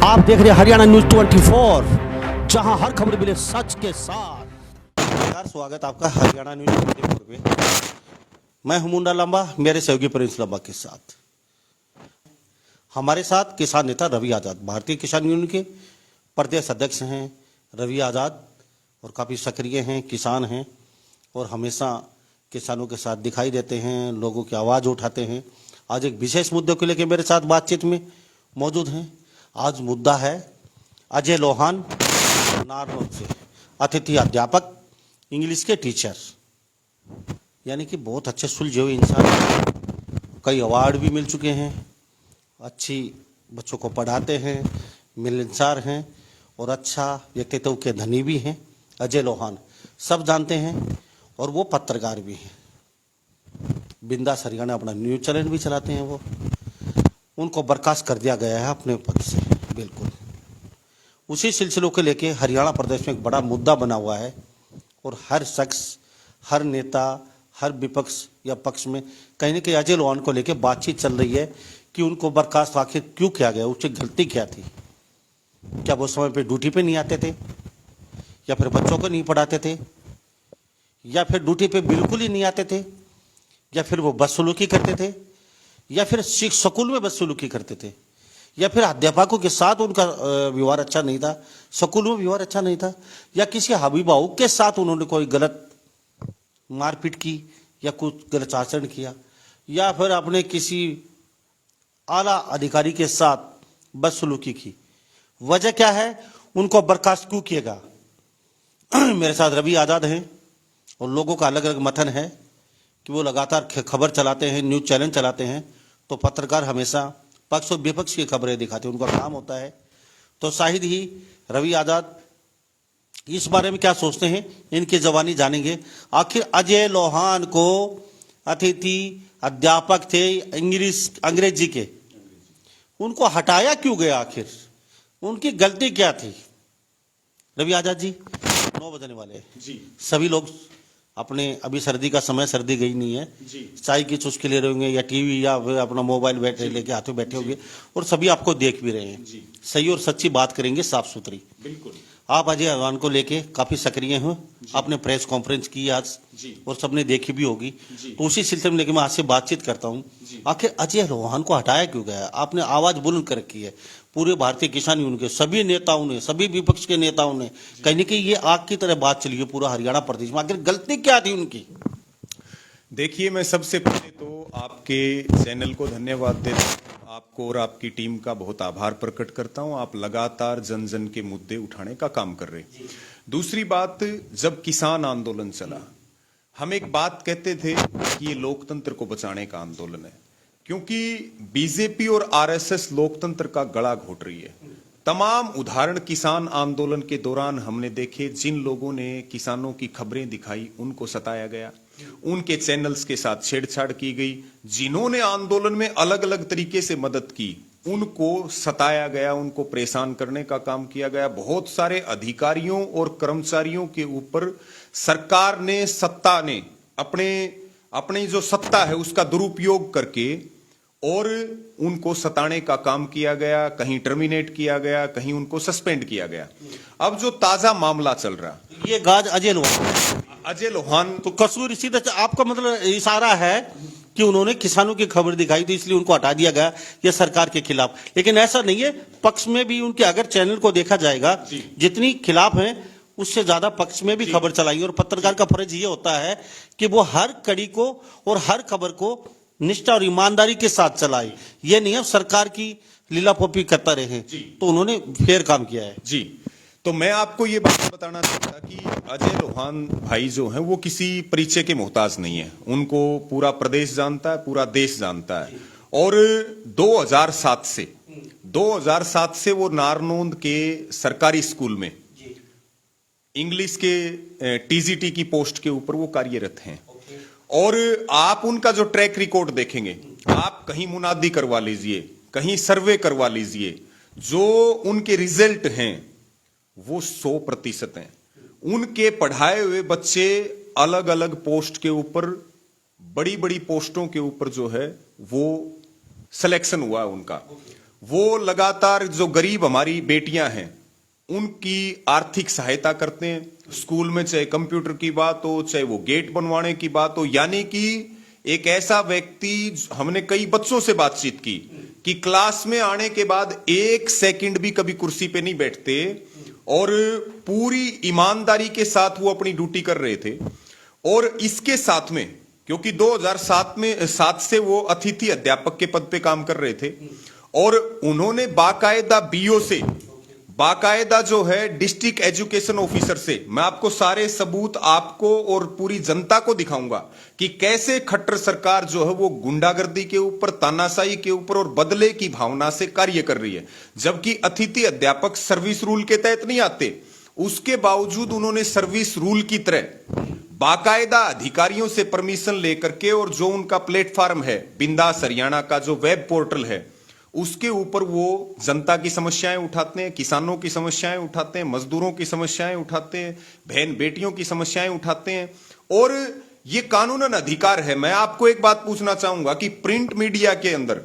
आप देख रहे हैं हरियाणा न्यूज 24, जहां हर खबर मिले सच के साथ। स्वागत आपका हरियाणा न्यूज 24 में। मैं हूं मुंडा लंबा, मेरे सहयोगी प्रिंस लंबा के साथ। हमारे साथ किसान नेता रवि आजाद, भारतीय किसान यूनियन के प्रदेश अध्यक्ष हैं रवि आजाद, और काफ़ी सक्रिय हैं, किसान हैं और हमेशा किसानों के साथ दिखाई देते हैं, लोगों की आवाज़ उठाते हैं। आज एक विशेष मुद्दे को लेकर मेरे साथ बातचीत में मौजूद हैं। आज मुद्दा है अजय लोहान, नारनौल से अतिथि अध्यापक, इंग्लिश के टीचर, यानी कि बहुत अच्छे सुलझे हुए इंसान। कई अवार्ड भी मिल चुके हैं, अच्छी बच्चों को पढ़ाते हैं, मिलनसार हैं और अच्छा व्यक्तित्व के धनी भी हैं। अजय लोहान सब जानते हैं और वो पत्रकार भी हैं। बिंदास हरियाणा अपना न्यूज चैनल भी चलाते हैं। वो उनको बर्खास्त कर दिया गया है अपने पद से। बिल्कुल उसी सिलसिलों को लेके हरियाणा प्रदेश में एक बड़ा मुद्दा बना हुआ है और हर शख्स, हर नेता, हर विपक्ष या पक्ष में कहीं न कहीं अजय लोहान को लेके बातचीत चल रही है कि उनको बर्खास्त आखिर क्यों किया गया, उसकी गलती क्या थी। क्या वो समय पे ड्यूटी पे नहीं आते थे, या फिर बच्चों को नहीं पढ़ाते थे, या फिर ड्यूटी पे बिल्कुल ही नहीं आते थे, या फिर वो बदसलूकी करते थे, या फिर स्कूल में बदसलूकी करते थे, या फिर अध्यापकों के साथ उनका व्यवहार अच्छा नहीं था, स्कूल में व्यवहार अच्छा नहीं था, या किसी अभिभावक के साथ उन्होंने कोई गलत मारपीट की या कुछ गलत आचरण किया, या फिर अपने किसी आला अधिकारी के साथ बदसलूकी की। वजह क्या है, उनको बर्खास्त क्यों किएगा। मेरे साथ रवि आजाद हैं और लोगों का अलग अलग मथन है कि वो लगातार खबर चलाते हैं, न्यूज चैनल चलाते हैं, तो पत्रकार हमेशा पक्ष और विपक्ष की खबरें दिखाते हैं, उनका काम होता है। तो शायद ही रवि आजाद इस बारे में क्या सोचते हैं, इनकी जबानी जानेंगे। आखिर अजय लोहान को अतिथि अध्यापक थे इंग्लिश अंग्रेजी के, उनको हटाया क्यों गया, आखिर उनकी गलती क्या थी। रवि आजाद जी, 9 बजने वाले जी, सभी लोग अपने, अभी सर्दी का समय, सर्दी गई नहीं है जी, चाय की चुस्की ले रहे होंगे या टीवी या अपना मोबाइल बैटरी लेके हाथ में बैठे होंगे और सभी आपको देख भी रहे हैं जी। सही और सच्ची बात करेंगे, साफ सुथरी। बिल्कुल आप अजय लोहान को लेके काफी सक्रिय हैं, आपने प्रेस कॉन्फ्रेंस की आज और सबने देखी भी होगी, तो उसी सिलसिले में लेके मैं आपसे बातचीत करता हूँ। आखिर अजय लोहान को हटाया क्यों गया। आपने आवाज बुलंद कर रखी है, पूरे भारतीय किसान यूनियन के सभी नेताओं ने, सभी विपक्ष के नेताओं ने, कहीं न कहीं ये आग की तरह बात चली है पूरा हरियाणा प्रदेश में। आखिर गलती क्या थी उनकी। देखिए, मैं सबसे पहले तो आपके चैनल को धन्यवाद देता हूँ, आपको और आपकी टीम का बहुत आभार प्रकट करता हूँ। आप लगातार जन जन के मुद्दे उठाने का काम कर रहे हैं। दूसरी बात, जब किसान आंदोलन चला, हम एक बात कहते थे कि ये लोकतंत्र को बचाने का आंदोलन है, क्योंकि बीजेपी और आरएसएस लोकतंत्र का गला घोट रही है। तमाम उदाहरण किसान आंदोलन के दौरान हमने देखे, जिन लोगों ने किसानों की खबरें दिखाई उनको सताया गया, उनके चैनल्स के साथ छेड़छाड़ की गई, जिन्होंने आंदोलन में अलग अलग तरीके से मदद की उनको सताया गया, उनको परेशान करने का काम किया गया। बहुत सारे अधिकारियों और कर्मचारियों के ऊपर सरकार ने, सत्ता ने अपनी जो सत्ता है उसका दुरुपयोग करके और उनको सताने का काम किया गया, कहीं टर्मिनेट किया गया, कहीं उनको सस्पेंड किया गया। अब जो ताजा मामला चल रहा, ये गाज अजय लोहान तो कसूर सीधा, आपका मतलब इशारा है कि उन्होंने किसानों की खबर दिखाई तो इसलिए उनको हटा दिया गया, ये सरकार के खिलाफ। लेकिन ऐसा नहीं है, पक्ष में भी उनके अगर चैनल को देखा जाएगा, जितनी खिलाफ हैं उससे ज्यादा पक्ष में भी खबर चलाई। और पत्रकार का फर्ज ये होता है कि वो हर कड़ी को और हर खबर को निष्ठा और ईमानदारी के साथ चलाए, ये नहीं है सरकार की लीलापोपी करता रहे। तो उन्होंने फेयर काम किया है जी। तो मैं आपको ये बात बताना चाहता कि अजय लोहान भाई जो हैं वो किसी परिचय के मोहताज नहीं है, उनको पूरा प्रदेश जानता है, पूरा देश जानता है। और 2007 से वो नारनौंद के सरकारी स्कूल में इंग्लिश के टीजीटी की पोस्ट के ऊपर वो कार्यरत हैं। और आप उनका जो ट्रैक रिकॉर्ड देखेंगे, आप कहीं मुनादी करवा लीजिए, कहीं सर्वे करवा लीजिए, जो उनके रिजल्ट हैं वो 100% हैं। उनके पढ़ाए हुए बच्चे अलग अलग पोस्ट के ऊपर, बड़ी बड़ी पोस्टों के ऊपर जो है वो सिलेक्शन हुआ उनका। वो लगातार जो गरीब हमारी बेटियां हैं उनकी आर्थिक सहायता करते हैं। स्कूल में चाहे कंप्यूटर की बात हो, चाहे वो गेट बनवाने की बात हो, यानी कि एक ऐसा व्यक्ति, हमने कई बच्चों से बातचीत की कि क्लास में आने के बाद 1 सेकंड भी कभी कुर्सी पे नहीं बैठते और पूरी ईमानदारी के साथ वो अपनी ड्यूटी कर रहे थे। और इसके साथ में, क्योंकि 2007 से वो अतिथि अध्यापक के पद पे काम कर रहे थे और उन्होंने बाकायदा बीओ से, बाकायदा जो है डिस्ट्रिक्ट एजुकेशन ऑफिसर से, मैं आपको सारे सबूत आपको और पूरी जनता को दिखाऊंगा कि कैसे खट्टर सरकार जो है वो गुंडागर्दी के ऊपर, तानाशाही के ऊपर और बदले की भावना से कार्य कर रही है। जबकि अतिथि अध्यापक सर्विस रूल के तहत नहीं आते, उसके बावजूद उन्होंने सर्विस रूल की तरह बाकायदा अधिकारियों से परमिशन लेकर के, और जो उनका प्लेटफॉर्म है बिंदास हरियाणा का जो वेब पोर्टल है, उसके ऊपर वो जनता की समस्याएं उठाते हैं, किसानों की समस्याएं उठाते हैं, मजदूरों की समस्याएं उठाते हैं, बहन बेटियों की समस्याएं उठाते हैं। और ये कानूनन अधिकार है। मैं आपको एक बात पूछना चाहूंगा कि प्रिंट मीडिया के अंदर,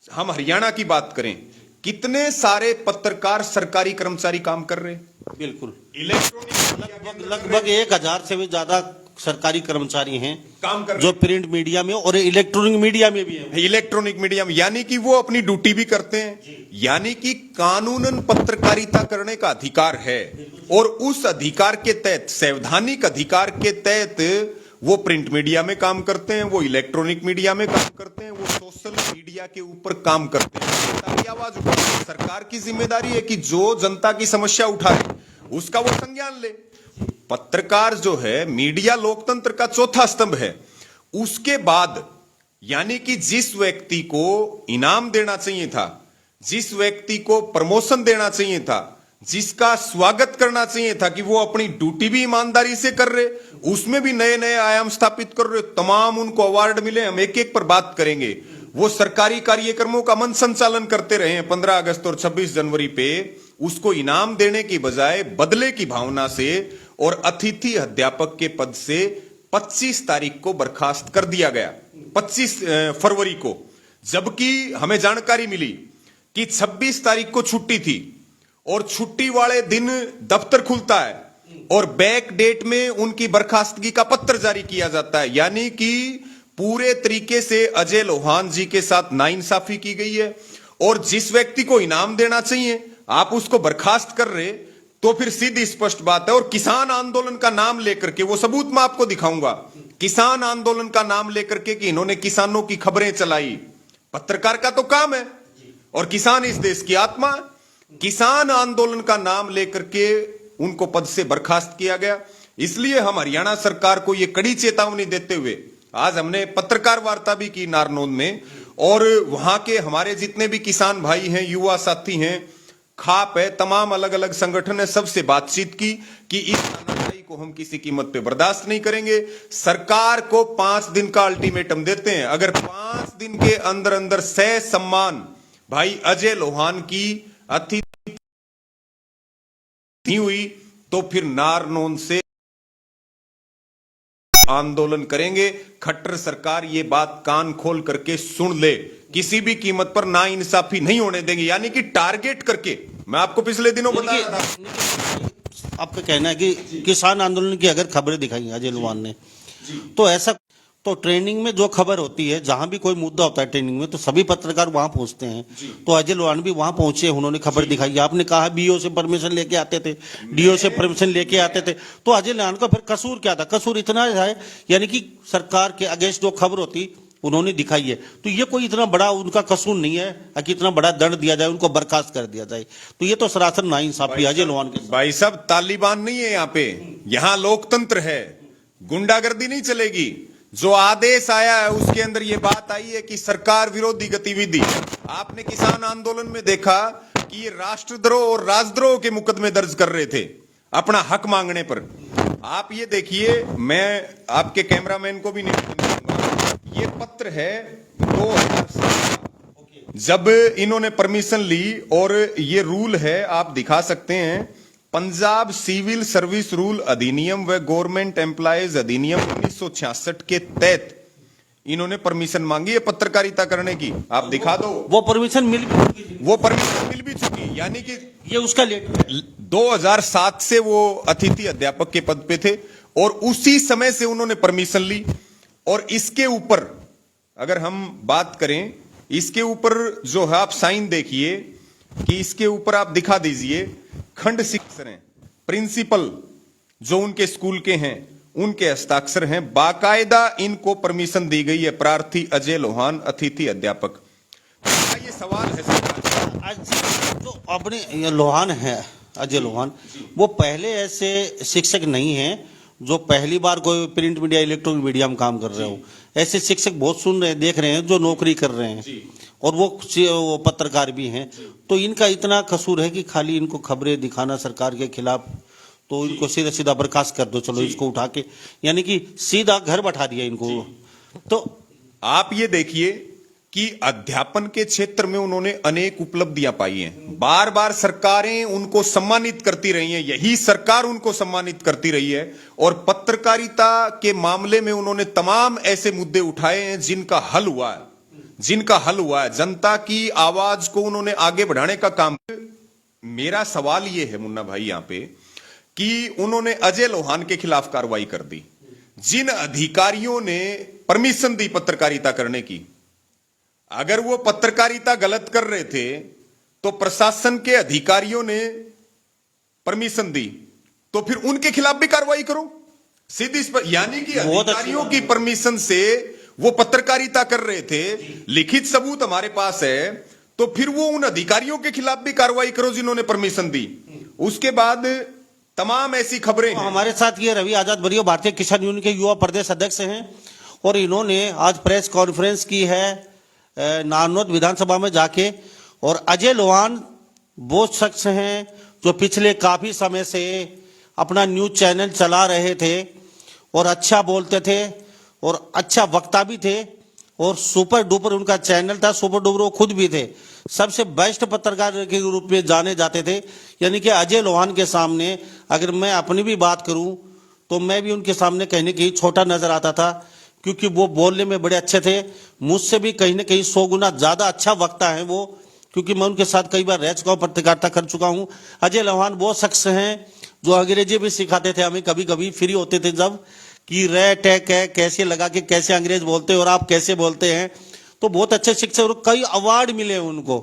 हम हरियाणा की बात करें, कितने सारे पत्रकार सरकारी कर्मचारी काम कर रहे हैं? बिल्कुल इलेक्ट्रॉनिक लगभग 1000 से भी ज्यादा सरकारी कर्मचारी हैं काम कर जो प्रिंट मीडिया में और इलेक्ट्रॉनिक मीडिया में भी है। इलेक्ट्रॉनिक मीडिया में, यानी कि वो अपनी ड्यूटी भी करते हैं, यानी कि कानूनन पत्रकारिता करने का अधिकार है। और उस अधिकार के तहत, संवैधानिक अधिकार के तहत वो प्रिंट मीडिया में काम करते हैं, वो इलेक्ट्रॉनिक मीडिया में काम करते हैं, वो सोशल मीडिया के ऊपर काम करते हैं। जनता की आवाज उठाते हैं। सरकार की जिम्मेदारी है कि जो जनता की समस्या उठाए उसका वो संज्ञान ले। पत्रकार जो है, मीडिया लोकतंत्र का चौथा स्तंभ है। उसके बाद यानी कि जिस व्यक्ति को इनाम देना चाहिए था, जिस व्यक्ति को प्रमोशन देना चाहिए था, जिसका स्वागत करना चाहिए था कि वो अपनी ड्यूटी भी ईमानदारी से कर रहे, उसमें भी नए नए आयाम स्थापित कर रहे, तमाम उनको अवार्ड मिले। हम एक एक पर बात करेंगे। वो सरकारी कार्यक्रमों का मन संचालन करते रहे हैं 15 अगस्त और 26 जनवरी पे, उसको इनाम देने की बजाय बदले की भावना से और अतिथि अध्यापक के पद से 25 तारीख को बर्खास्त कर दिया गया, 25 फरवरी को। जबकि हमें जानकारी मिली कि 26 तारीख को छुट्टी थी और छुट्टी वाले दिन दफ्तर खुलता है और बैक डेट में उनकी बर्खास्तगी का पत्र जारी किया जाता है। यानी कि पूरे तरीके से अजय लोहान जी के साथ नाइंसाफी की गई है। और जिस व्यक्ति को इनाम देना चाहिए आप उसको बर्खास्त कर रहे, तो फिर सीधी स्पष्ट बात है। और किसान आंदोलन का नाम लेकर के, वो सबूत मैं आपको दिखाऊंगा, किसान आंदोलन का नाम लेकर के कि इन्होंने किसानों की खबरें चलाई। पत्रकार का तो काम है और किसान इस देश की आत्मा। किसान आंदोलन का नाम लेकर के उनको पद से बर्खास्त किया गया। इसलिए हम हरियाणा सरकार को यह कड़ी चेतावनी देते हुए आज हमने पत्रकार वार्ता भी की नारनौंद में, और वहां के हमारे जितने भी किसान भाई हैं, युवा साथी हैं, खाप है, तमाम अलग अलग संगठन है, सबसे बातचीत की कि इस तानाशाही को हम किसी कीमत पे बर्दाश्त नहीं करेंगे। सरकार को 5 दिन का अल्टीमेटम देते हैं। अगर 5 दिन के अंदर अंदर सह सम्मान भाई अजय लोहान की अतिथि नहीं हुई तो फिर नारनौंद से आंदोलन करेंगे। खट्टर सरकार ये बात कान खोल करके सुन ले, किसी भी कीमत पर नाइंसाफी नहीं होने देंगे। यानी कि टारगेट करके, मैं आपको पिछले दिनों बता रहा था, आपका कहना है कि किसान आंदोलन की अगर खबरें दिखाई अजय लोहान ने, तो ऐसा, तो ट्रेनिंग में जो खबर होती है, जहां भी कोई मुद्दा होता है ट्रेनिंग में, तो सभी पत्रकार वहां पहुंचते हैं। तो अजय लोहान भी वहां पहुंचे, उन्होंने खबर दिखाई। आपने कहा बीओ से परमिशन लेके आते थे, डीओ से परमिशन लेके आते थे, तो अजय लोहान का फिर कसूर क्या था? कसूर इतना है यानी कि सरकार के अगेंस्ट जो खबर होती उन्होंने दिखाई है, तो ये कोई इतना बड़ा उनका कसूर नहीं है कि इतना बड़ा दंड दिया जाए, उनको बर्खास्त कर दिया जाए। तो ये तो सरासर नाइंसाफी अजय लोहान के। भाई साहब, तालिबान नहीं है यहाँ पे, यहाँ लोकतंत्र है, गुंडागर्दी नहीं चलेगी। जो आदेश आया है उसके अंदर ये बात आई है कि सरकार विरोधी गतिविधि। आपने किसान आंदोलन में देखा कि ये राष्ट्रद्रोह और राजद्रोह के मुकदमे दर्ज कर रहे थे अपना हक मांगने पर। आप ये देखिए, मैं आपके कैमरामैन को भी नहीं दूंगा, ये पत्र है 2017 जब इन्होंने परमिशन ली, और ये रूल है, आप दिखा सकते हैं, पंजाब सिविल सर्विस रूल अधिनियम व गवर्नमेंट एम्प्लॉयज अधिनियम 1966 के तहत इन्होंने परमिशन मांगी है पत्रकारिता करने की, आप दिखा दो। वो परमिशन मिल भी चुकी, वो परमिशन मिल भी चुकी, यानी कि ये उसका लेट 2007 से वो अतिथि अध्यापक के पद पे थे और उसी समय से उन्होंने परमिशन ली। और इसके ऊपर अगर हम बात करें, इसके ऊपर जो है आप साइन देखिए कि इसके ऊपर आप दिखा दीजिए, खंड शिक्षक हैं, प्रिंसिपल जो उनके स्कूल के हैं उनके हस्ताक्षर हैं, बाकायदा इनको परमिशन दी गई है। प्रार्थी अजय लोहान, अतिथि अध्यापक। ये सवाल है सरकार से। जो अपने ये लोहान है, अजय लोहान, वो पहले ऐसे शिक्षक नहीं हैं जो पहली बार कोई प्रिंट मीडिया इलेक्ट्रॉनिक मीडिया में काम कर रहे हो। ऐसे शिक्षक बहुत सुन रहे हैं, देख रहे हैं, जो नौकरी कर रहे हैं और वो पत्रकार भी हैं। तो इनका इतना कसूर है कि खाली इनको खबरें दिखाना सरकार के खिलाफ, तो इनको सीधा सीधा बर्खास्त कर दो, चलो इसको उठा के, यानी कि सीधा घर बैठा दिया इनको। तो आप ये देखिए कि अध्यापन के क्षेत्र में उन्होंने अनेक उपलब्धियां पाई हैं। बार बार सरकारें उनको सम्मानित करती रही हैं, यही सरकार उनको सम्मानित करती रही है। और पत्रकारिता के मामले में उन्होंने तमाम ऐसे मुद्दे उठाए हैं जिनका हल हुआ है। जनता की आवाज को उन्होंने आगे बढ़ाने का काम। मेरा सवाल यह है मुन्ना भाई यहां पे कि उन्होंने अजय लोहान के खिलाफ कार्रवाई कर दी। जिन अधिकारियों ने परमिशन दी पत्रकारिता करने की, अगर वो पत्रकारिता गलत कर रहे थे तो प्रशासन के अधिकारियों ने परमिशन दी, तो फिर उनके खिलाफ भी कार्रवाई करो सीधी। यानी कि अधिकारियों की परमिशन से वो पत्रकारिता कर रहे थे, लिखित सबूत हमारे पास है, तो फिर वो उन अधिकारियों के खिलाफ भी कार्रवाई करो जिन्होंने परमिशन दी। उसके बाद तमाम ऐसी खबरें हैं। हमारे साथ ये रवि आजाद बरियो भारतीय किसान यूनियन के युवा प्रदेश अध्यक्ष हैं और इन्होंने आज प्रेस कॉन्फ्रेंस की है नारनौत विधानसभा में जाके। और अजय लोहान वो शख्स हैं जो पिछले काफी समय से अपना न्यूज चैनल चला रहे थे और अच्छा बोलते थे और अच्छा वक्ता भी थे और सुपर डुपर उनका चैनल था, सुपर डुपर वो खुद भी थे, सबसे बेस्ट पत्रकार के रूप में जाने जाते थे। यानी कि अजय लोहान के सामने अगर मैं अपनी भी बात करूं तो मैं भी उनके सामने कहने की छोटा नजर आता था, क्योंकि वो बोलने में बड़े अच्छे थे। मुझसे भी कहीं ना कहीं 100 गुना ज्यादा अच्छा वक्ता है वो, क्योंकि मैं उनके साथ कई बार रह चुका हूं, पत्रकारिता कर चुका हूं। अजय लोहान वो शख्स हैं जो अंग्रेजी भी सिखाते थे हमें, कभी कभी फ्री होते थे जब, कि रे टैक है कैसे लगा के कैसे अंग्रेज बोलते हैं और आप कैसे बोलते हैं। तो बहुत अच्छे शिक्षक और कई अवार्ड मिले उनको।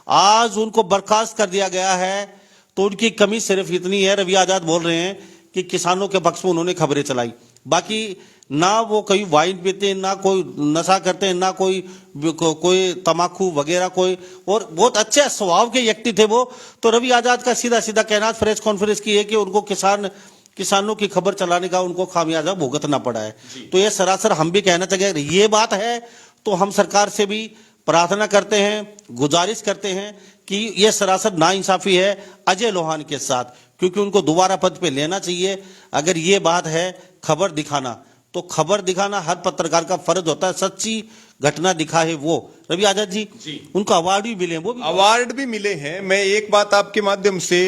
आज उनको बर्खास्त कर दिया गया है, तो उनकी कमी सिर्फ इतनी है, रवि आजाद बोल रहे हैं कि किसानों के पक्ष में उन्होंने खबरें चलाई। बाकी ना वो कहीं वाइन पीते हैं, ना कोई नशा करते हैं, ना कोई तमाकू वगैरह कोई, और बहुत अच्छे स्वभाव के व्यक्ति थे वो। तो रवि आजाद का सीधा सीधा कहना प्रेस कॉन्फ्रेंस की है कि उनको किसानों की खबर चलाने का उनको खामियाजा भुगतना पड़ा है। तो ये सरासर हम भी कहना चाहिए, ये बात है तो हम सरकार से भी प्रार्थना करते हैं, गुजारिश करते हैं कि ये सरासर नाइंसाफी है अजय लोहान के साथ, क्योंकि उनको दोबारा पद पे लेना चाहिए। अगर ये बात है खबर दिखाना, तो खबर दिखाना हर पत्रकार का फर्ज होता है, सच्ची घटना दिखाए वो। रवि आजाद जी उनको अवार्ड भी मिले, वो भी अवार्ड भी मिले हैं। मैं एक बात आपके माध्यम से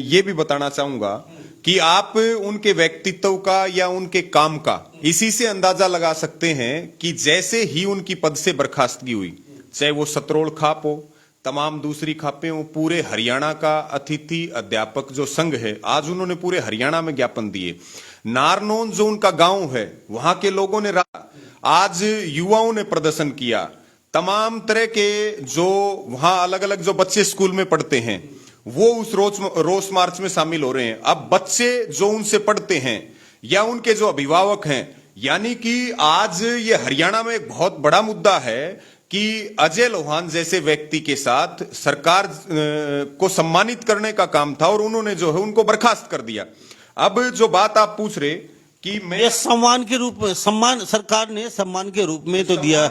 ये भी बताना चाहूंगा कि आप उनके व्यक्तित्व का या उनके काम का इसी से अंदाजा लगा सकते हैं कि जैसे ही उनकी पद से बर्खास्तगी हुई, चाहे वो सतरोल खाप हो, तमाम दूसरी खापें हो, पूरे हरियाणा का अतिथि अध्यापक जो संघ है, आज उन्होंने पूरे हरियाणा में ज्ञापन दिए। नारनौल जो उनका गांव है, वहां के लोगों ने, आज युवाओं ने प्रदर्शन किया। तमाम तरह के जो वहां अलग अलग जो बच्चे स्कूल में पढ़ते हैं वो उस रोष मार्च में शामिल हो रहे हैं। अब बच्चे जो उनसे पढ़ते हैं या उनके जो अभिभावक हैं, यानी कि आज ये हरियाणा में एक बहुत बड़ा मुद्दा है कि अजय लोहान जैसे व्यक्ति के साथ सरकार को सम्मानित करने का काम था और उन्होंने जो है उनको बर्खास्त कर दिया। अब जो बात आप पूछ रहे कि मैं, ये सम्मान के रूप में, सम्मान सरकार ने सम्मान के रूप में तो दिया,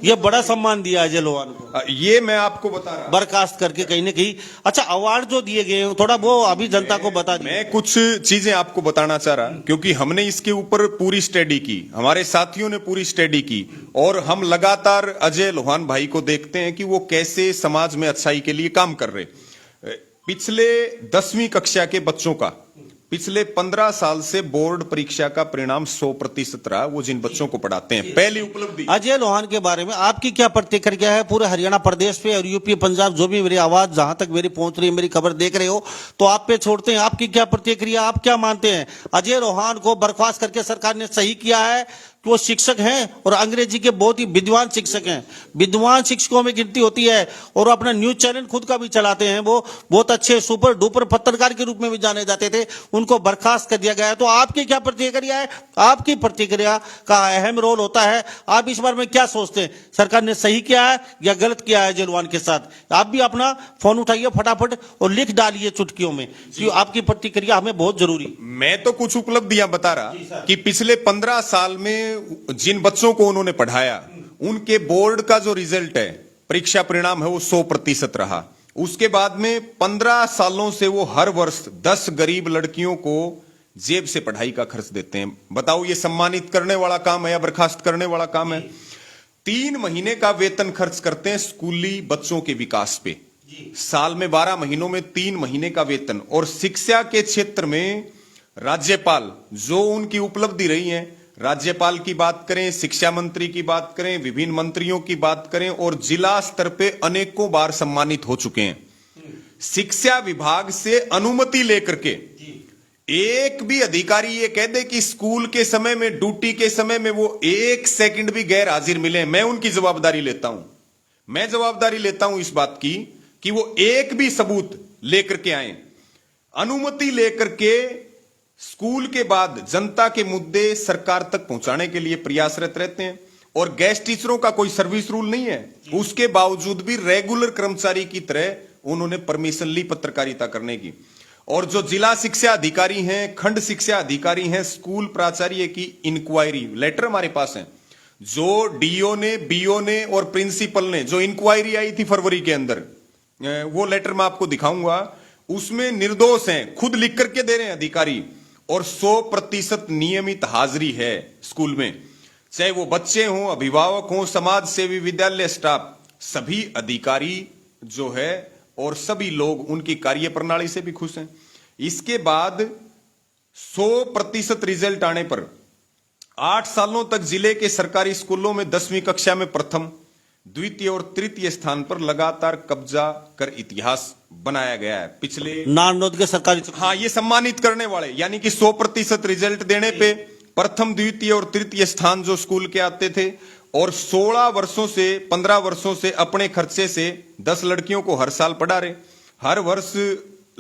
ये बड़ा सम्मान दिया अजय लोहान को, ये मैं आपको बता रहा, बर्खास्त करके कहीं ना कहीं। अच्छा, अवार्ड जो दिए गए थोड़ा वो अभी जनता को बता दिया। मैं कुछ चीजें आपको बताना चाह रहा, क्योंकि हमने इसके ऊपर पूरी स्टडी की, हमारे साथियों ने पूरी स्टडी की, और हम लगातार अजय लोहान भाई को देखते हैं कि वो कैसे समाज में अच्छाई के लिए काम कर रहे। पिछले 10वीं कक्षा के बच्चों का पिछले 15 साल से बोर्ड परीक्षा का परिणाम 100% रहा, वो जिन बच्चों को पढ़ाते हैं। पहली उपलब्धि। अजय लोहान के बारे में आपकी क्या प्रतिक्रिया है पूरे हरियाणा प्रदेश पे और यूपी पंजाब, जो भी मेरी आवाज जहां तक मेरी पहुंच रही है, मेरी खबर देख रहे हो, तो आप पे छोड़ते हैं, आपकी क्या प्रतिक्रिया, आप क्या मानते हैं? अजय लोहान को बर्खास्त करके सरकार ने सही किया है? वो शिक्षक हैं और अंग्रेजी के बहुत ही विद्वान शिक्षक हैं, विद्वान शिक्षकों में गिनती होती है, और अपना न्यूज चैनल खुद का भी चलाते हैं, वो बहुत अच्छे सुपर डुपर पत्रकार के रूप में भी जाने जाते थे, उनको बर्खास्त कर दिया गया है। तो आपकी क्या प्रतिक्रिया है? आपकी प्रतिक्रिया का अहम रोल होता है, आप इस बारे में क्या सोचते हैं? सरकार ने सही किया है या गलत किया है अजय लोहान के साथ? आप भी अपना फोन उठाइए फटाफट और लिख डालिए चुटकियों में कि आपकी प्रतिक्रिया हमें बहुत जरूरी। मैं तो कुछ उपलब्धियां बता रहा कि पिछले 15 साल में जिन बच्चों को उन्होंने पढ़ाया, उनके बोर्ड का जो रिजल्ट है, परीक्षा परिणाम है, वो 100% रहा। उसके बाद में 15 सालों से वो हर वर्ष 10 गरीब लड़कियों को जेब से पढ़ाई का खर्च देते हैं। बताओ, ये सम्मानित करने वाला काम है या बर्खास्त करने वाला काम है? 3 महीने का वेतन खर्च करते हैं स्कूली बच्चों के विकास पे, साल में 12 महीनों में 3 महीने का वेतन। और शिक्षा के क्षेत्र में राज्यपाल, जो उनकी उपलब्धि रही है, राज्यपाल की बात करें, शिक्षा मंत्री की बात करें, विभिन्न मंत्रियों की बात करें, और जिला स्तर पे अनेकों बार सम्मानित हो चुके हैं। शिक्षा विभाग से अनुमति लेकर के एक भी अधिकारी ये कह दे कि स्कूल के समय में, ड्यूटी के समय में वो 1 सेकंड भी गैर हाजिर मिले, मैं उनकी जवाबदारी लेता हूं। मैं जवाबदारी लेता हूं इस बात की कि वो एक भी सबूत लेकर के आए। अनुमति लेकर के स्कूल के बाद जनता के मुद्दे सरकार तक पहुंचाने के लिए प्रयासरत रहते हैं। और गेस्ट टीचरों का कोई सर्विस रूल नहीं है, उसके बावजूद भी रेगुलर कर्मचारी की तरह उन्होंने परमिशन ली पत्रकारिता करने की। और जो जिला शिक्षा अधिकारी हैं, खंड शिक्षा अधिकारी हैं, स्कूल प्राचार्य की इंक्वायरी लेटर हमारे पास है, जो डीओ ने, बीओ ने और प्रिंसिपल ने, जो इंक्वायरी आई थी फरवरी के अंदर, वो लेटर मैं आपको दिखाऊंगा, उसमें निर्दोष हैं, खुद लिख करके दे रहे हैं अधिकारी। और 100% नियमित हाजिरी है स्कूल में, चाहे वो बच्चे हों, अभिभावक हों, समाज सेवी, विद्यालय स्टाफ, सभी अधिकारी जो है और सभी लोग उनकी कार्य प्रणाली से भी खुश हैं। इसके बाद 100% रिजल्ट आने पर 8 सालों तक जिले के सरकारी स्कूलों में 10वीं कक्षा में प्रथम, द्वितीय और तृतीय स्थान पर लगातार कब्जा कर इतिहास बनाया गया है। पिछले नारनौद के सरकारी, हाँ, ये सम्मानित करने वाले, यानी कि 100% रिजल्ट देने पे प्रथम, द्वितीय और तृतीय स्थान जो स्कूल के आते थे, और 16 वर्षों से 15 वर्षों से अपने खर्चे से 10 लड़कियों को हर साल पढ़ा रहे, हर वर्ष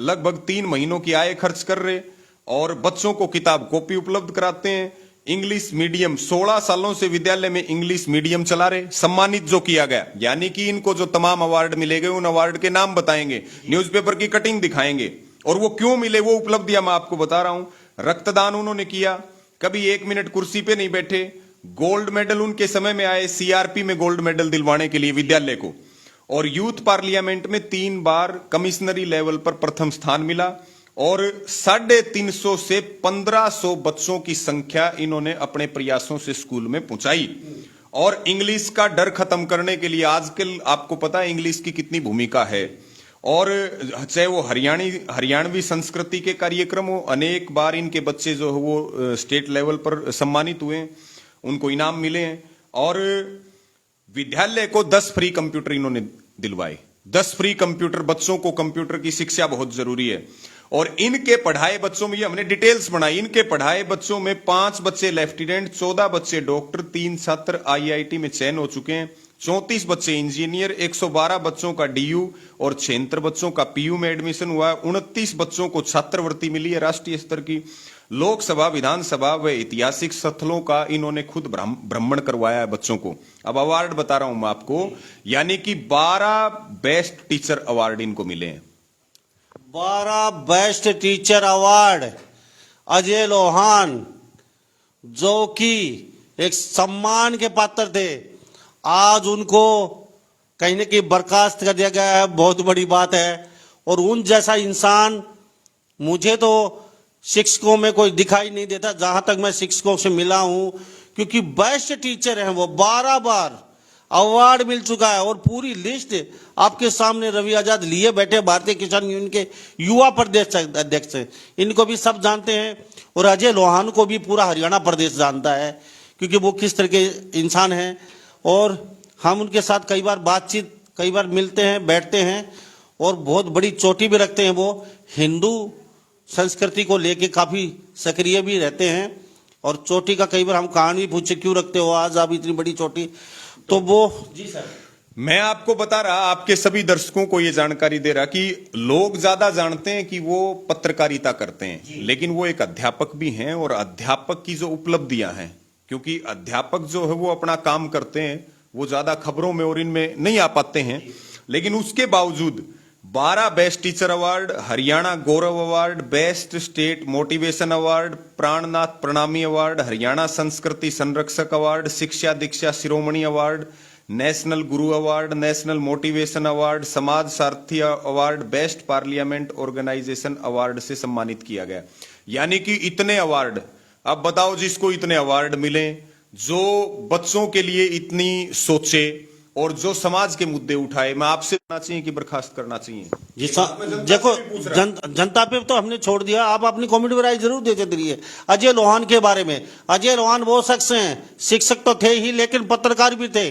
लगभग 3 महीनों की आय खर्च कर रहे, और बच्चों को किताब कॉपी उपलब्ध कराते हैं। इंग्लिश मीडियम 16 सालों से विद्यालय में इंग्लिश मीडियम चला रहे, सम्मानित जो किया गया, यानी कि इनको जो तमाम अवार्ड मिले गए, उन अवार्ड के नाम बताएंगे, न्यूज़पेपर की कटिंग दिखाएंगे, और वो क्यों मिले वो उपलब्धियां मैं आपको बता रहा हूं। रक्तदान उन्होंने किया, कभी 1 मिनट कुर्सी पे नहीं बैठे। गोल्ड मेडल उनके समय में आए, सीआरपी में गोल्ड मेडल दिलवाने के लिए विद्यालय को। और यूथ पार्लियामेंट में 3 बार कमिश्नरी लेवल पर प्रथम स्थान मिला, और 350 से 1500 बच्चों की संख्या इन्होंने अपने प्रयासों से स्कूल में पहुंचाई। और इंग्लिश का डर खत्म करने के लिए, आजकल आपको पता है इंग्लिश की कितनी भूमिका है, और चाहे वो हरियाणवी संस्कृति के कार्यक्रम हो, अनेक बार इनके बच्चे जो है वो स्टेट लेवल पर सम्मानित हुए, उनको इनाम मिले हैं। और विद्यालय को 10 फ्री कंप्यूटर इन्होंने दिलवाए, 10 फ्री कंप्यूटर। बच्चों को कंप्यूटर की शिक्षा बहुत जरूरी है। और इनके पढ़ाए बच्चों में, ये हमने डिटेल्स बनाई, इनके पढ़ाए बच्चों में 5 बच्चे लेफ्टिनेंट, 14 बच्चे डॉक्टर, 3 छात्र आईआईटी में चयन हो चुके हैं, 34 बच्चे इंजीनियर, 112 बच्चों का डीयू और 76 बच्चों का पीयू में एडमिशन हुआ है, 29 बच्चों को छात्रवृत्ति मिली है राष्ट्रीय स्तर की। लोकसभा, विधानसभा व ऐतिहासिक स्थलों का इन्होंने खुद भ्रमण करवाया है बच्चों को। अब अवार्ड बता रहा हूं मैं आपको, यानी कि 12 बेस्ट टीचर अवार्ड इनको मिले हैं। 12 best teacher award Ajay Lohan, जो कि एक सम्मान के पात्र थे, आज उनको कहीं न कहीं बर्खास्त कर दिया गया है, बहुत बड़ी बात है। और उन जैसा इंसान मुझे तो शिक्षकों में कोई दिखाई नहीं देता, जहां तक मैं शिक्षकों से मिला हूं, क्योंकि बेस्ट टीचर हैं वो, 12 बार अवार्ड मिल चुका है और पूरी लिस्ट आपके सामने रवि आजाद लिए बैठे भारतीय किसान यूनियन के युवा प्रदेश अध्यक्ष हैं। इनको भी सब जानते हैं और अजय लोहान को भी पूरा हरियाणा प्रदेश जानता है क्योंकि वो किस तरह के इंसान हैं। और हम उनके साथ कई बार बातचीत, कई बार मिलते हैं, बैठते हैं और बहुत बड़ी चोटी भी रखते हैं। वो हिंदू संस्कृति को लेके काफ़ी सक्रिय भी रहते हैं और चोटी का कई बार हम कारण भी पूछे क्यों रखते हो आज आप इतनी बड़ी चोटी, तो वो जी सर मैं आपको बता रहा, आपके सभी दर्शकों को ये जानकारी दे रहा कि लोग ज्यादा जानते हैं कि वो पत्रकारिता करते हैं, लेकिन वो एक अध्यापक भी हैं और अध्यापक की जो उपलब्धियां हैं, क्योंकि अध्यापक जो है वो अपना काम करते हैं, वो ज्यादा खबरों में और इनमें नहीं आ पाते हैं, लेकिन उसके बावजूद 12 बेस्ट टीचर अवार्ड, हरियाणा गौरव award, best state motivation award, Prannath Pranami award, Haryana संस्कृति संरक्षक अवार्ड, शिक्षा दीक्षा शिरोमणि award, national guru award, national motivation award, समाज सारथी award, best parliament organisation award से सम्मानित किया गया। यानी कि इतने अवार्ड, अब बताओ जिसको इतने अवार्ड मिले, जो बच्चों के लिए इतनी सोचे और जो समाज के मुद्दे उठाए, मैं आपसे कहना चाहिए कि बर्खास्त करना चाहिए। जी देखो जनता पे तो हमने छोड़ दिया, आप अपनी कमेंट में राय जरूर देते रहिए। अजय लोहान के बारे में, अजय लोहान वो शख्स हैं, शिक्षक तो थे ही लेकिन पत्रकार भी थे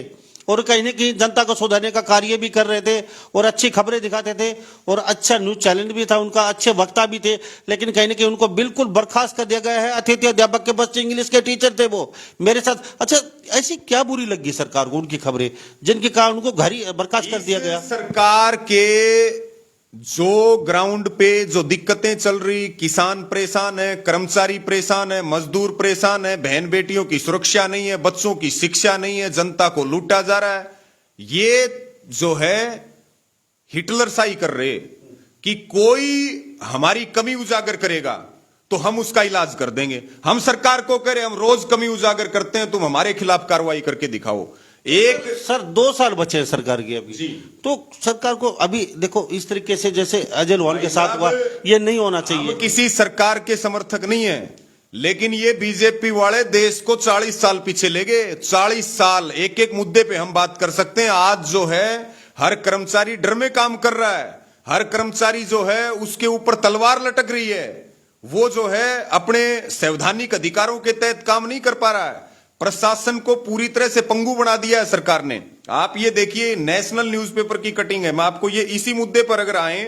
और कहीं न कहीं जनता को सुधारने का कार्य भी कर रहे थे और अच्छी खबरें दिखाते थे और अच्छा न्यूज चैनल भी था उनका, अच्छे वक्ता भी थे, लेकिन कहीं न कहीं उनको बिल्कुल बर्खास्त कर दिया गया है। अतिथि अध्यापक के बच्चे इंग्लिश के टीचर थे वो मेरे साथ। अच्छा, ऐसी क्या बुरी लगी सरकार को उनकी खबरें जिनके कारण उनको घर ही बर्खास्त कर दिया गया? सरकार के जो ग्राउंड पे जो दिक्कतें चल रही, किसान परेशान है, कर्मचारी परेशान है, मजदूर परेशान है, बहन बेटियों की सुरक्षा नहीं है, बच्चों की शिक्षा नहीं है, जनता को लूटा जा रहा है, ये जो है हिटलर शाही कर रहे कि कोई हमारी कमी उजागर करेगा तो हम उसका इलाज कर देंगे। हम सरकार को कह रहे हम रोज कमी उजागर करते हैं, तुम हमारे खिलाफ कार्रवाई करके दिखाओ। एक सर 2 साल बचे हैं सरकार के अभी जी, तो सरकार को अभी देखो इस तरीके से जैसे अजय लोहान के साथ हुआ, ये नहीं होना चाहिए। किसी सरकार के समर्थक नहीं है, लेकिन ये बीजेपी वाले देश को 40 साल पीछे ले गए। 40 साल एक एक मुद्दे पे हम बात कर सकते हैं। आज जो है हर कर्मचारी डर में काम कर रहा है, हर कर्मचारी जो है उसके ऊपर तलवार लटक रही है, वो जो है अपने संवैधानिक अधिकारों के तहत काम नहीं कर पा रहा है। प्रशासन को पूरी तरह से पंगु बना दिया है सरकार ने। आप ये देखिए, नेशनल न्यूज़पेपर की कटिंग है, मैं आपको ये इसी मुद्दे पर अगर आए,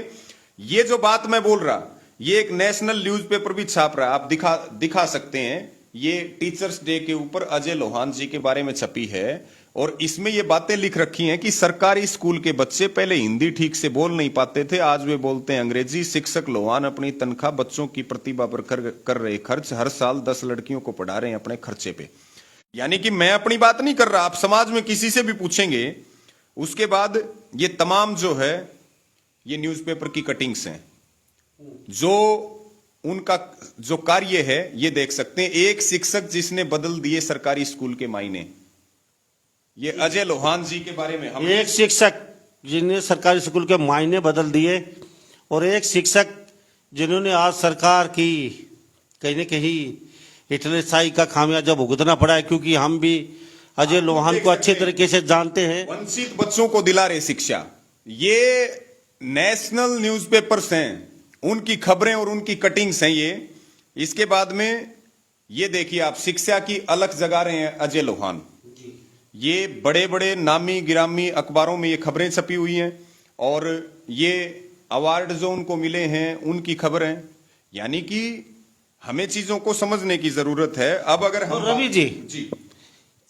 ये जो बात मैं बोल रहा, ये एक नेशनल न्यूज़पेपर भी छाप रहा है, आप दिखा सकते हैं। ये टीचर्स डे के ऊपर अजय लोहान जी के बारे में छपी है और इसमें ये बातें लिख रखी हैं कि सरकारी स्कूल के बच्चे पहले हिंदी ठीक से बोल नहीं पाते थे, आज वे बोलते हैं अंग्रेजी। शिक्षक लोहान अपनी तनख्वाह बच्चों की प्रतिभा पर कर रहे खर्च, हर साल 10 लड़कियों को पढ़ा रहे हैं अपने खर्चे पे। यानी कि मैं अपनी बात नहीं कर रहा, आप समाज में किसी से भी पूछेंगे। उसके बाद ये तमाम जो है ये न्यूज़पेपर की कटिंग्स हैं, जो उनका जो कार्य है ये देख सकते हैं। एक शिक्षक जिसने बदल दिए सरकारी स्कूल के मायने, ये अजय लोहान जी के बारे में। हम एक शिक्षक जिन्हें सरकारी स्कूल के मायने बदल दिए और एक शिक्षक जिन्होंने आज सरकार की कहीं न कहीं हिटलरशाही का खामियाजा भुगतना पड़ा है, क्योंकि हम भी अजय लोहान को अच्छे तरीके से जानते हैं। वंचित बच्चों को दिला रहे शिक्षा, ये नेशनल न्यूज़पेपर्स हैं, उनकी खबरें और उनकी कटिंग्स हैं ये। इसके बाद में ये देखिए आप, शिक्षा की अलग जगा रहे हैं अजय लोहान। ये बड़े बड़े नामी गिरामी अखबारों में ये खबरें छपी हुई हैं और ये अवार्ड जो उनको मिले हैं उनकी खबरें। यानी कि हमें चीजों को समझने की जरूरत है। अब अगर हम रवि जी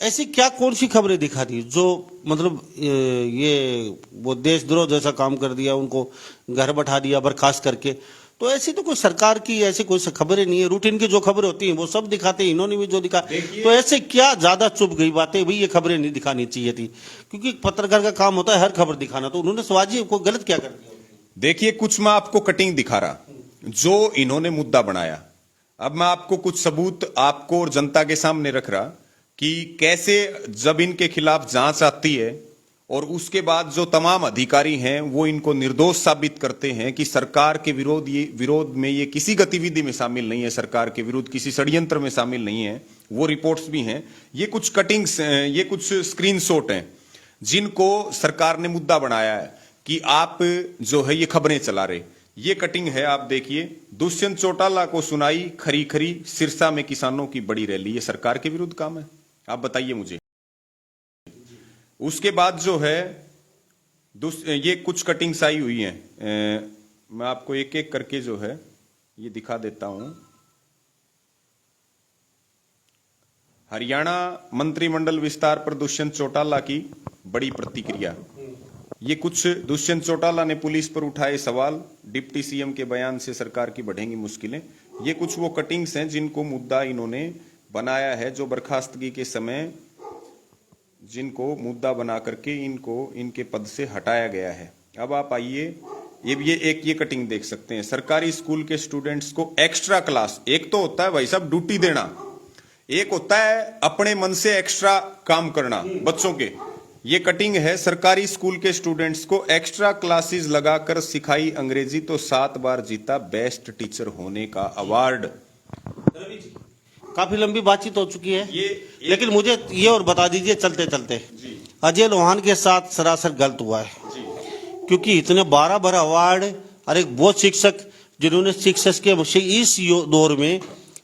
ऐसी क्या कौन सी खबरें दिखा दी जो मतलब ये वो देशद्रोह जैसा काम कर दिया, उनको घर बैठा दिया बर्खास्त करके? तो ऐसी तो कोई सरकार की ऐसी कोई खबरें नहीं है, रूटीन की जो खबरें होती हैं वो सब दिखाते हैं, इन्होंने भी जो दिखा। तो ऐसे क्या ज्यादा चुप गई बातें, भाई ये खबरें नहीं दिखानी चाहिए थी, क्योंकि पत्रकार का काम होता है हर खबर दिखाना, तो उन्होंने शिवाजी को गलत क्या कर दिया? देखिए कुछ मैं आपको कटिंग दिखा रहा जो इन्होंने मुद्दा बनाया। अब मैं आपको कुछ सबूत आपको और जनता के सामने रख रहा कि कैसे जब इनके खिलाफ जांच आती है और उसके बाद जो तमाम अधिकारी हैं वो इनको निर्दोष साबित करते हैं कि सरकार के विरोध में ये किसी गतिविधि में शामिल नहीं है, सरकार के विरुद्ध किसी षड्यंत्र में शामिल नहीं है, वो रिपोर्ट्स भी हैं। ये कुछ कटिंग्स, ये कुछ स्क्रीनशॉट हैं। जिनको सरकार ने मुद्दा बनाया है कि आप जो है ये खबरें चला रहे। ये कटिंग है, आप देखिए, दुष्यंत चौटाला को सुनाई खरी खरी, सिरसा में किसानों की बड़ी रैली। ये सरकार के विरुद्ध काम है? आप बताइए मुझे। उसके बाद जो है ये कुछ कटिंग्स आई हुई हैं, मैं आपको एक एक करके जो है ये दिखा देता हूं। हरियाणा मंत्रिमंडल विस्तार पर दुष्यंत चौटाला की बड़ी प्रतिक्रिया। ये कुछ दुष्यंत चौटाला ने पुलिस पर उठाए सवाल, डिप्टी सीएम के बयान से सरकार की बढ़ेंगी मुश्किलें। ये कुछ वो कटिंग्स हैं जिनको मुद्दा इन्होंने बनाया है, जो बर्खास्तगी के समय जिनको मुद्दा बना करके इनको इनके पद से हटाया गया है। अब आप आइए, ये कटिंग देख सकते हैं। सरकारी स्कूल के स्टूडेंट्स को एक्स्ट्रा क्लास, एक तो होता है भाई साहब ड्यूटी देना, एक होता है अपने मन से एक्स्ट्रा काम करना बच्चों के। ये कटिंग है, सरकारी स्कूल के स्टूडेंट्स को एक्स्ट्रा क्लासेस लगाकर सिखाई अंग्रेजी तो 7 बार जीता बेस्ट टीचर होने का अवार्ड। काफी लंबी बातचीत हो चुकी है, लेकिन मुझे ये और बता दीजिए चलते चलते, अजय लोहान के साथ सरासर गलत हुआ है, क्योंकि इतने 12 बार अवार्ड और एक वो शिक्षक जिन्होंने शिक्षक के इस दौर में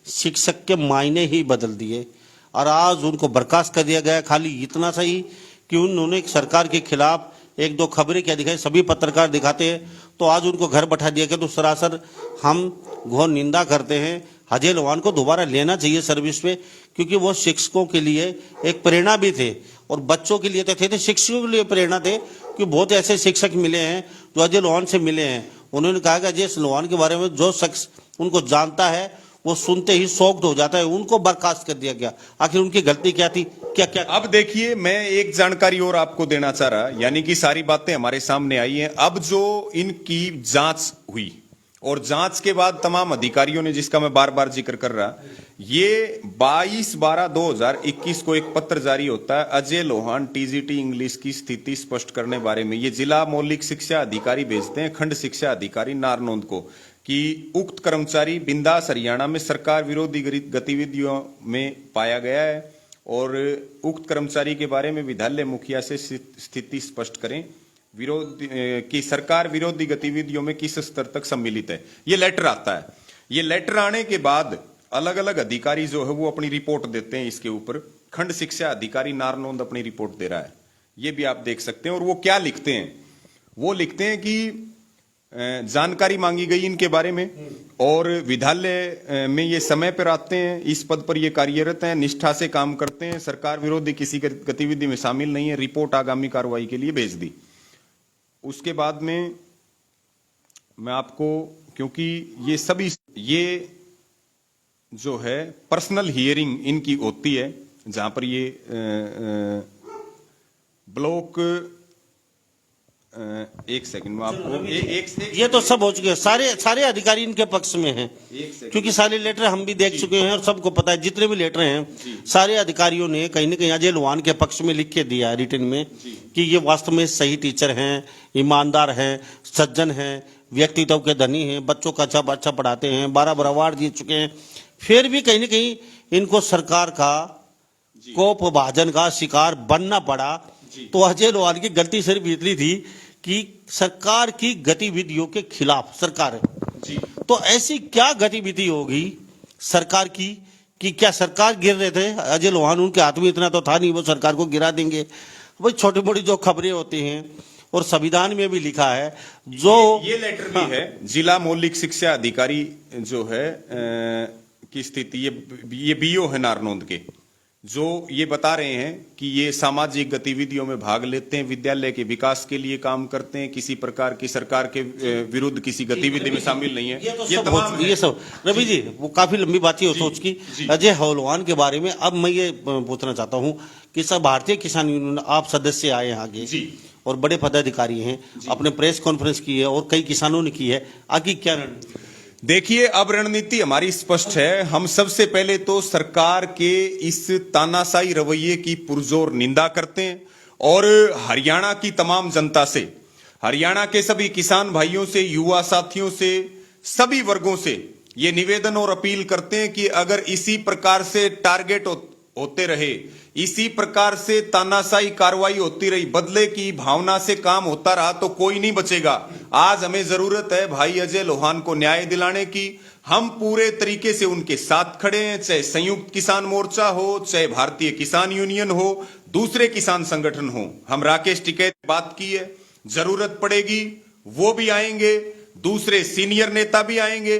शिक्षक के मायने ही बदल दिए, और आज उनको बर्खास्त कर दिया गया। खाली इतना सही कि उन्होंने सरकार के खिलाफ 1-2 खबरें क्या दिखाई, सभी पत्रकार दिखाते हैं, तो आज उनको घर बैठा दिया गया। तो सरासर हम घोर निंदा करते हैं। अजय लोहान को दोबारा लेना चाहिए सर्विस पे, क्योंकि वो शिक्षकों के लिए एक प्रेरणा भी थे, और बच्चों के लिए तो थे, शिक्षकों के लिए प्रेरणा थे। कि बहुत ऐसे शिक्षक मिले हैं जो अजय लोहान से मिले हैं, उन्होंने कहा कि अजय लोहान के बारे में जो शख्स उनको जानता है वो सुनते ही शॉक्ड हो जाता है। उनको बर्खास्त कर दिया गया, आखिर उनकी गलती क्या थी? क्या क्या? अब देखिए, मैं एक जानकारी और आपको देना चाह रहा, यानी कि सारी बातें हमारे सामने आई हैं। अब जो इनकी जांच हुई और जांच के बाद तमाम अधिकारियों ने, जिसका मैं बार बार जिक्र कर रहा, ये 22/12/2021 को एक पत्र जारी होता है, अजय लोहान टीजीटी इंग्लिश की स्थिति स्पष्ट करने बारे में। ये जिला मौलिक शिक्षा अधिकारी भेजते हैं खंड शिक्षा अधिकारी नारनौंद को, कि उक्त कर्मचारी बिंदास हरियाणा में सरकार विरोधी गतिविधियों में पाया गया है, और उक्त कर्मचारी के बारे में विद्यालय मुखिया से स्थिति स्पष्ट करें, विरोध की सरकार विरोधी गतिविधियों में किस स्तर तक सम्मिलित है। ये लेटर आता है। ये लेटर आने के बाद अलग अलग अधिकारी जो है वो अपनी रिपोर्ट देते हैं इसके ऊपर। खंड शिक्षा अधिकारी नारनौंद अपनी रिपोर्ट दे रहा है, ये भी आप देख सकते हैं। और वो क्या लिखते हैं? वो लिखते हैं कि जानकारी मांगी गई इनके बारे में, और विद्यालय में ये समय पर आते हैं, इस पद पर ये कार्यरत हैं, निष्ठा से काम करते हैं, सरकार विरोधी किसी गतिविधि में शामिल नहीं है, रिपोर्ट आगामी कार्रवाई के लिए भेज दी। उसके बाद में मैं आपको, क्योंकि ये सभी ये जो है पर्सनल हियरिंग इनकी होती है, जहां पर ये ब्लॉक, एक सेकंड में आपको ये तो सब हो चुके हैं, सारे अधिकारी इनके पक्ष में हैं, क्योंकि सारे लेटर हम भी देख चुके हैं और सबको पता है। जितने भी लेटर हैं सारे अधिकारियों ने कहीं न कहीं अजय लोहान के पक्ष में लिख के दिया है रिटन में, कि ये वास्तव में सही टीचर हैं, ईमानदार हैं, सज्जन हैं, व्यक्तित्व के धनी हैं, बच्चों का अच्छा पढ़ाते हैं, 12 बार अवार्ड जीत चुके हैं। फिर भी कहीं न कहीं इनको सरकार का कोप भाजन का शिकार बनना पड़ा। तो अजय लोहान की गलती सिर्फ इतनी थी कि सरकार की गतिविधियों के खिलाफ सरकार है। तो ऐसी क्या गतिविधि होगी सरकार की कि क्या सरकार गिर रहे थे? अजय लोहान उनके हाथ में इतना तो था नहीं वो सरकार को गिरा देंगे। भाई छोटी मोटी जो खबरें होती हैं, और संविधान में भी लिखा है, जो ये लेटर भी है जिला मौलिक शिक्षा अधिकारी जो है की स्थिति, ये बीओ है नारनौंद के, जो ये बता रहे हैं कि ये सामाजिक गतिविधियों में भाग लेते हैं, विद्यालय के विकास के लिए काम करते हैं, किसी प्रकार की सरकार के विरुद्ध किसी गतिविधि में शामिल नहीं है। ये सब रवि जी, वो काफी लंबी बातचीत हो चुकी अजय लोहान के बारे में। अब मैं ये पूछना चाहता हूँ कि सब भारतीय किसान यूनियन आप सदस्य आए हैं आगे, और बड़े पदाधिकारी हैं, अपने प्रेस कॉन्फ्रेंस की है और कई किसानों ने की है, आगे क्या रणनीति? देखिए, अब रणनीति हमारी स्पष्ट है। हम सबसे पहले तो सरकार के इस तानाशाही रवैये की पुरजोर निंदा करते हैं, और हरियाणा की तमाम जनता से, हरियाणा के सभी किसान भाइयों से, युवा साथियों से, सभी वर्गों से ये निवेदन और अपील करते हैं कि अगर इसी प्रकार से टारगेट होते रहे, इसी प्रकार से तानाशाही कार्रवाई होती रही, बदले की भावना से काम होता रहा तो कोई नहीं बचेगा। आज हमें जरूरत है भाई अजय लोहान को न्याय दिलाने की। हम पूरे तरीके से उनके साथ खड़े हैं, चाहे संयुक्त किसान मोर्चा हो, चाहे भारतीय किसान यूनियन हो, दूसरे किसान संगठन हो। हम राकेश टिकैत से बात की है, जरूरत पड़ेगी वो भी आएंगे, दूसरे सीनियर नेता भी आएंगे।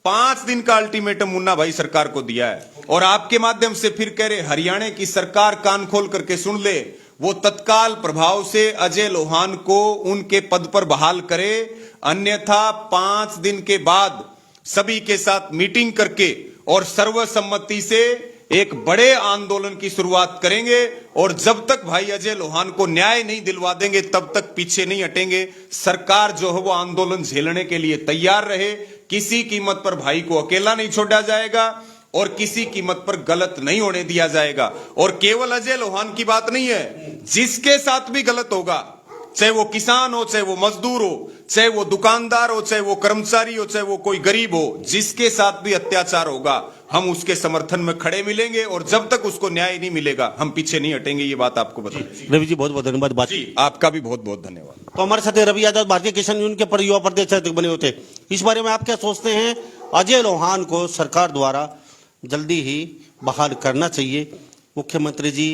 5 दिन का अल्टीमेटम मुन्ना भाई सरकार को दिया है और आपके माध्यम से फिर कह रहे हरियाणा की सरकार कान खोल करके सुन ले, वो तत्काल प्रभाव से अजय लोहान को उनके पद पर बहाल करे, अन्यथा 5 दिन के बाद सभी के साथ मीटिंग करके और सर्वसम्मति से एक बड़े आंदोलन की शुरुआत करेंगे। और जब तक भाई अजय लोहान को न्याय नहीं दिलवा देंगे तब तक पीछे नहीं हटेंगे। सरकार जो है वो आंदोलन झेलने के लिए तैयार रहे, किसी कीमत पर भाई को अकेला नहीं छोड़ा जाएगा और किसी कीमत पर गलत नहीं होने दिया जाएगा। और केवल अजय लोहान की बात नहीं है, जिसके साथ भी गलत होगा, चाहे वो किसान हो, चाहे वो मजदूर हो, चाहे वो दुकानदार हो, चाहे वो कर्मचारी हो, चाहे वो कोई गरीब हो, जिसके साथ भी अत्याचार होगा हम उसके समर्थन में खड़े मिलेंगे और जब तक उसको न्याय नहीं मिलेगा हम पीछे नहीं हटेंगे। ये बात आपको बता रवि जी बहुत बहुत धन्यवाद। जी आपका भी बहुत बहुत धन्यवाद। तो हमारे साथ रवि आजाद भारतीय किसान यूनियन के पर युवा प्रदेश अध्यक्ष बने होते, इस बारे में आप क्या सोचते हैं? अजय लोहान को सरकार द्वारा जल्दी ही बहाल करना चाहिए। मुख्यमंत्री जी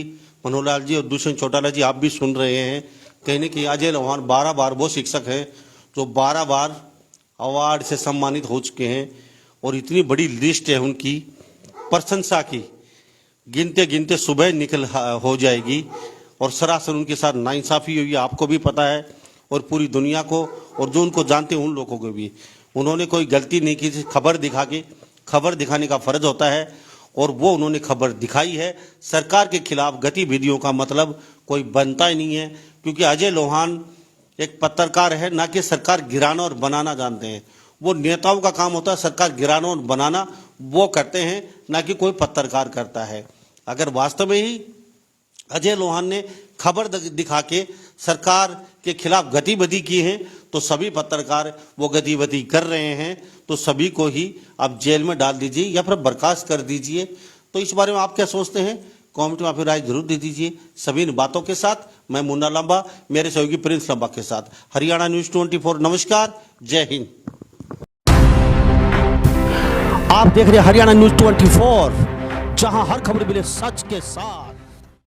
मनोहर लाल जी और दुष्यंत चौटाला जी आप भी सुन रहे हैं, कहने की अजय लोहान 12 बार वो शिक्षक हैं जो 12 बार अवार्ड से सम्मानित हो चुके हैं और इतनी बड़ी लिस्ट है उनकी प्रशंसा की, गिनते गिनते सुबह निकल हो जाएगी। और सरासर उनके साथ नाइंसाफी हुई, आपको भी पता है और पूरी दुनिया को और जो उनको जानते हैं उन लोगों को भी। उन्होंने कोई गलती नहीं की, खबर दिखा के, खबर दिखाने का फर्ज होता है और वो उन्होंने खबर दिखाई है। सरकार के खिलाफ गतिविधियों का मतलब कोई बनता ही नहीं है, क्योंकि अजय लोहान एक पत्रकार है, ना कि सरकार गिराना और बनाना जानते हैं। वो नेताओं का काम होता है सरकार गिराना और बनाना, वो करते हैं, ना कि कोई पत्रकार करता है। अगर वास्तव में ही अजय लोहान ने खबर दिखा के सरकार के खिलाफ गतिविधि की है तो सभी पत्रकार वो गतिविधि कर रहे हैं, तो सभी को ही आप जेल में डाल दीजिए या फिर बर्खास्त कर दीजिए। तो इस बारे में आप क्या सोचते हैं? कमेंट में आप राय जरूर दे दीजिए। सभी इन बातों के साथ मैं मुन्ना लंबा, मेरे सहयोगी प्रिंस लंबा के साथ हरियाणा न्यूज 24। नमस्कार, जय हिंद। आप देख रहे हैं हरियाणा न्यूज 24, जहां हर खबर मिले सच के साथ।